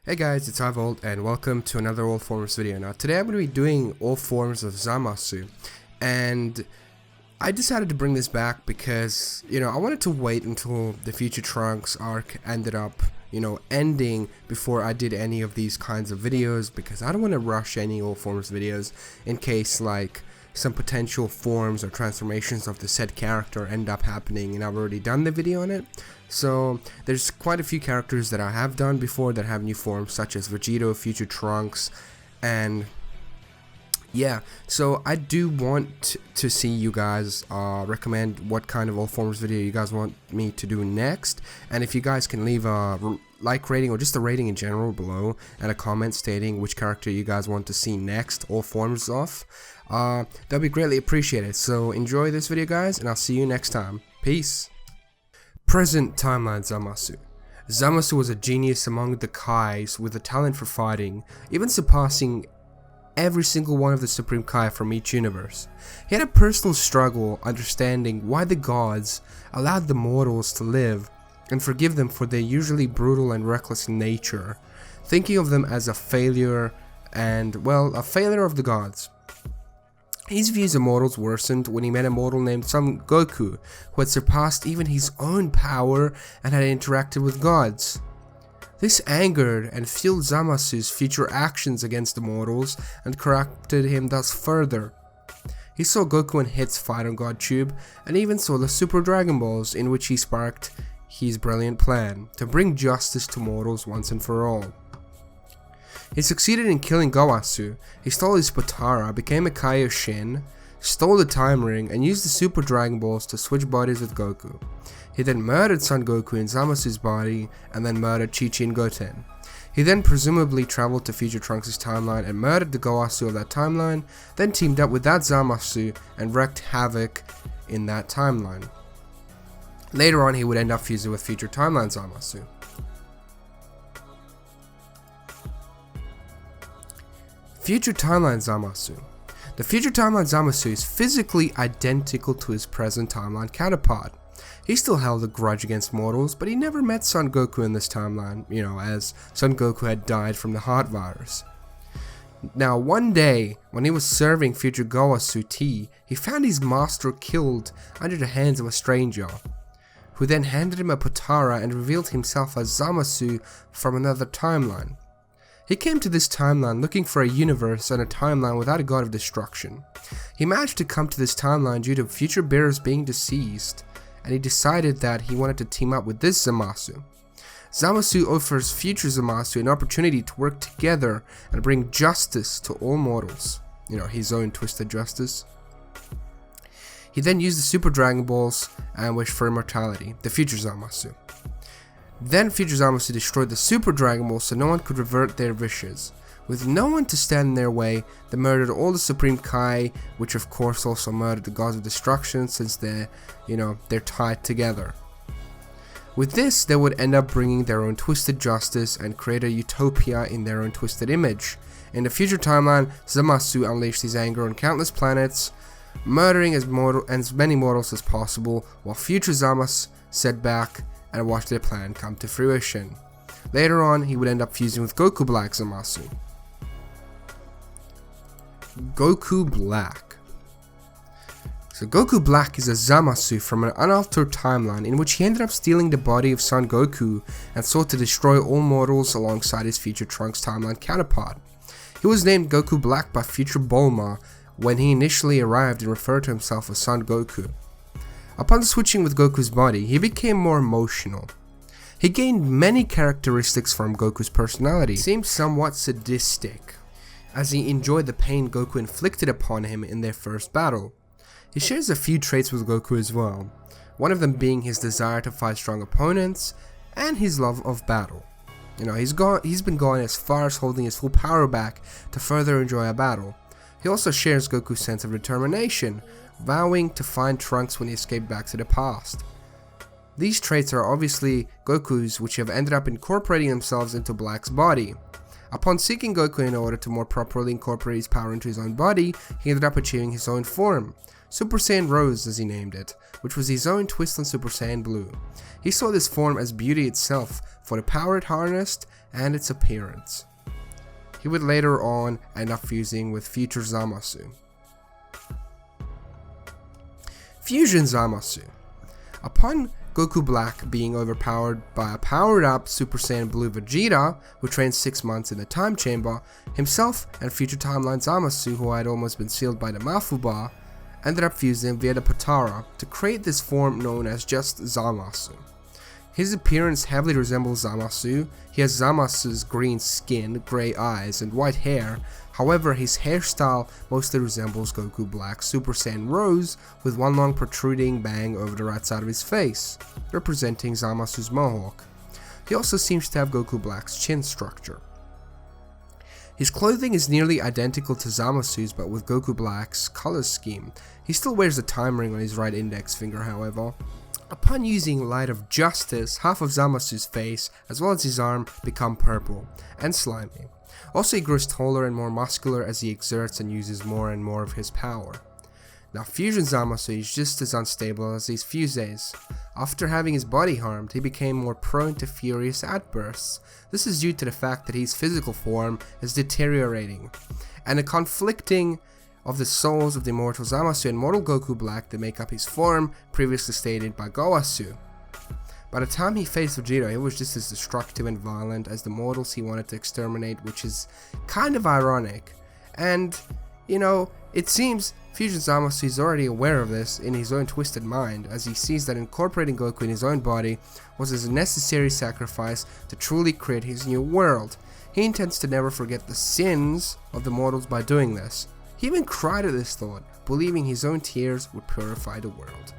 Hey guys, it's iVolt and welcome to another All Forms video. Now today I'm going to be doing all forms of Zamasu, and I decided to bring this back because, I wanted to wait until the Future Trunks arc ended up, ending before I did any of these kinds of videos, because I don't want to rush any all forms videos in case some potential forms or transformations of the said character end up happening and I've already done the video on it. So there's quite a few characters that I have done before that have new forms, such as Vegito, Future Trunks, and yeah, so I do want to see you guys recommend what kind of all forms video you guys want me to do next, and if you guys can leave a like rating or just a rating in general below and a comment stating which character you guys want to see next all forms of, that'd be greatly appreciated. So enjoy this video guys, and I'll see you next time. Peace. Present timeline Zamasu. Zamasu was a genius among the Kais with a talent for fighting, even surpassing every single one of the Supreme Kai from each universe. He had a personal struggle understanding why the gods allowed the mortals to live and forgive them for their usually brutal and reckless nature, thinking of them as a failure and, well, a failure of the gods. His views of mortals worsened when he met a mortal named Son Goku, who had surpassed even his own power and had interacted with gods. This angered and fueled Zamasu's future actions against the mortals and corrupted him thus further. He saw Goku and Hit's fight on GodTube, and even saw the Super Dragon Balls, in which he sparked his brilliant plan to bring justice to mortals once and for all. He succeeded in killing Gowasu. He stole his Potara, became a Kaioshin, stole the Time Ring, and used the Super Dragon Balls to switch bodies with Goku. He then murdered Son Goku in Zamasu's body, and then murdered Chi-Chi and Goten. He then presumably traveled to Future Trunks' timeline and murdered the Gowasu of that timeline, then teamed up with that Zamasu and wreaked havoc in that timeline. Later on, he would end up fusing with Future Timeline Zamasu. Future Timeline Zamasu. The Future Timeline Zamasu is physically identical to his present timeline counterpart. He still held a grudge against mortals, but he never met Son Goku in this timeline, as Son Goku had died from the heart virus. Now, one day, when he was serving Future Gowasu tea, he found his master killed under the hands of a stranger, who then handed him a Potara and revealed himself as Zamasu from another timeline. He came to this timeline looking for a universe and a timeline without a god of destruction. He managed to come to this timeline due to future bearers being deceased, and he decided that he wanted to team up with this Zamasu. Zamasu offers future Zamasu an opportunity to work together and bring justice to all mortals. His own twisted justice. He then used the Super Dragon Balls and wished for immortality, the future Zamasu. Then Future Zamasu destroyed the Super Dragon Balls so no one could revert their wishes. With no one to stand in their way, they murdered all the Supreme Kai, which of course also murdered the Gods of Destruction, since they're tied together. With this, they would end up bringing their own twisted justice and create a utopia in their own twisted image. In the future timeline, Zamasu unleashed his anger on countless planets, murdering as many mortals as possible, while future Zamasu sat back and watched their plan come to fruition. Later on, he would end up fusing with BOKUBLACK Zamasu. BOKUBLACK. So BOKUBLACK is a Zamasu from an unaltered timeline in which he ended up stealing the body of Son Goku and sought to destroy all mortals alongside his Future Trunks timeline counterpart. He was named BOKUBLACK by Future Bulma when he initially arrived and referred to himself as Son Goku. Upon switching with Goku's body, he became more emotional. He gained many characteristics from Goku's personality. He seemed somewhat sadistic, as he enjoyed the pain Goku inflicted upon him in their first battle. He shares a few traits with Goku as well, one of them being his desire to fight strong opponents and his love of battle. He's been gone as far as holding his full power back to further enjoy a battle. He also shares Goku's sense of determination, vowing to find Trunks when he escaped back to the past. These traits are obviously Goku's, which have ended up incorporating themselves into Black's body. Upon seeking Goku in order to more properly incorporate his power into his own body, he ended up achieving his own form. Super Saiyan Rose as he named it, which was his own twist on Super Saiyan Blue. He saw this form as beauty itself for the power it harnessed and its appearance. He would later on end up fusing with FUTURETIMELINEZAMASU. FUSIONZAMASU. Upon Goku Black being overpowered by a powered-up Super Saiyan Blue Vegeta, who trained 6 months in the Time Chamber, himself and future Timeline Zamasu, who had almost been sealed by the Mafu Bar, ended up fusing via the Potara to create this form known as just Zamasu. His appearance heavily resembles Zamasu. He has Zamasu's green skin, grey eyes, and white hair. However, his hairstyle mostly resembles Goku Black's Super Saiyan Rose, with one long protruding bang over the right side of his face, representing Zamasu's mohawk. He also seems to have Goku Black's chin structure. His clothing is nearly identical to Zamasu's, but with Goku Black's color scheme. He still wears a time ring on his right index finger, however. Upon using Light of Justice, half of Zamasu's face, as well as his arm, become purple and slimy. Also, he grows taller and more muscular as he exerts and uses more and more of his power. Now, Fusion Zamasu is just as unstable as his Fuses. After having his body harmed, he became more prone to furious outbursts. This is due to the fact that his physical form is deteriorating, and the conflicting of the souls of the immortal Zamasu and mortal Goku Black that make up his form, previously stated by Gowasu. By the time he faced Vegeta, he was just as destructive and violent as the mortals he wanted to exterminate, which is kind of ironic. And, you know, it seems Fusion Zamasu is already aware of this in his own twisted mind, as he sees that incorporating Goku in his own body was a necessary sacrifice to truly create his new world. He intends to never forget the sins of the mortals by doing this. He even cried at this thought, believing his own tears would purify the world.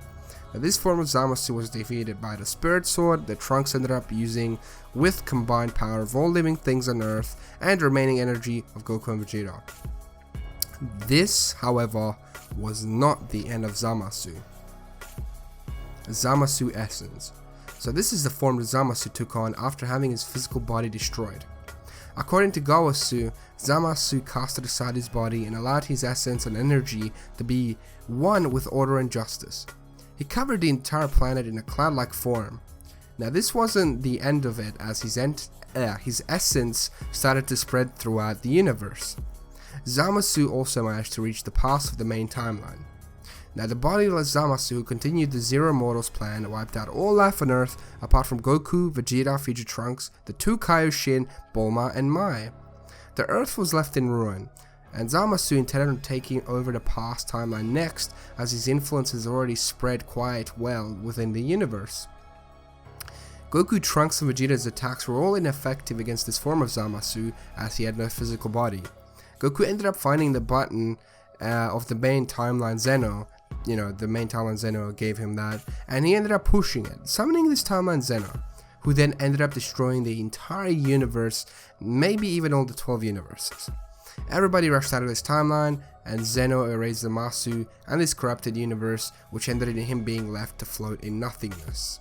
Now, this form of Zamasu was defeated by the Spirit Sword that Trunks ended up using with combined power of all living things on Earth and remaining energy of Goku and Vegeta. This, however, was not the end of Zamasu. Zamasu Essence. So this is the form that Zamasu took on after having his physical body destroyed. According to Gowasu, Zamasu casted aside his body and allowed his essence and energy to be one with order and justice. He covered the entire planet in a cloud-like form. Now, this wasn't the end of it, as his essence started to spread throughout the universe. Zamasu also managed to reach the pass of the main timeline. Now, the bodiless Zamasu, who continued the Zero Mortals plan, wiped out all life on Earth apart from Goku, Vegeta, Future Trunks, the two Kaioshin, Bulma, and Mai. The Earth was left in ruin, and Zamasu intended on taking over the past timeline next, as his influence has already spread quite well within the universe. Goku, Trunks, and Vegeta's attacks were all ineffective against this form of Zamasu, as he had no physical body. Goku ended up finding the button of the main timeline Zeno. You know, the main timeline Zeno gave him that, and he ended up pushing it, summoning this timeline Zeno, who then ended up destroying the entire universe, maybe even all the 12 universes. Everybody rushed out of this timeline, and Zeno erased Zamasu and this corrupted universe, which ended in him being left to float in nothingness.